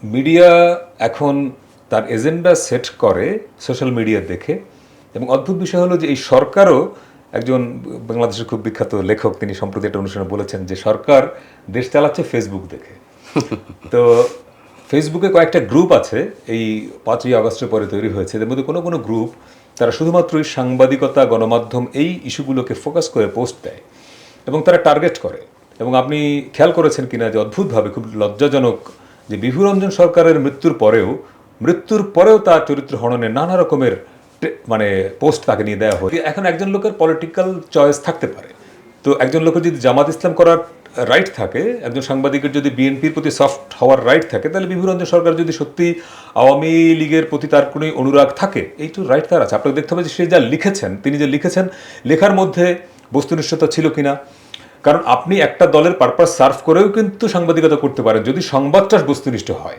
Media এখন তার agenda set করে সোশ্যাল মিডিয়া দেখে, এবং অদ্ভুত বিষয় হলো যে এই সরকারও, একজন বাংলাদেশের খুব বিখ্যাত লেখক তিনি সম্প্রতি একটা অনুষ্ঠানে বলেছেন যে সরকার দেশ চালাচ্ছে ফেসবুক দেখে। তো ফেসবুকে কয়েকটা গ্রুপ আছে, এই 5ই আগস্টের পরে তৈরি হয়েছে, এদের মধ্যে কোনো কোনো গ্রুপ তারা শুধুমাত্রই সাংবাদিকতা, গণমাধ্যম এই ইস্যুগুলোকে ফোকাস করে পোস্ট দেয় এবং তারা টার্গেট করে। এবং আপনি খেয়াল করেছেন কিনা যে অদ্ভুতভাবে খুব লজ্জাজনক যে বিভূরঞ্জন সরকারের মৃত্যুর পরেও তার চরিত্র হননের নানা রকমের মানে পোস্ট তাকে নিয়ে দেওয়া হয়। এখন একজন লোকের পলিটিক্যাল চয়েস থাকতে পারে, তো একজন লোকের যদি জামাত ইসলাম করার রাইট থাকে, একজন সাংবাদিকের যদি বিএনপির প্রতি সফট হওয়ার রাইট থাকে, তাহলে বিভূরঞ্জন সরকার যদি সত্যি আওয়ামী লীগের প্রতি তার কোনো অনুরাগ থাকে, এইটু রাইট তার আছে। আপনাকে দেখতে হবে যে সে যা লিখেছেন, তিনি যে লিখেছেন, লেখার মধ্যে বস্তুনিষ্ঠতা ছিল কিনা। কারণ আপনি একটা দলের পারপাস সার্ভ করেও কিন্তু সাংবাদিকতা করতে পারেন যদি সংবাদটা বস্তুনিষ্ঠ হয়।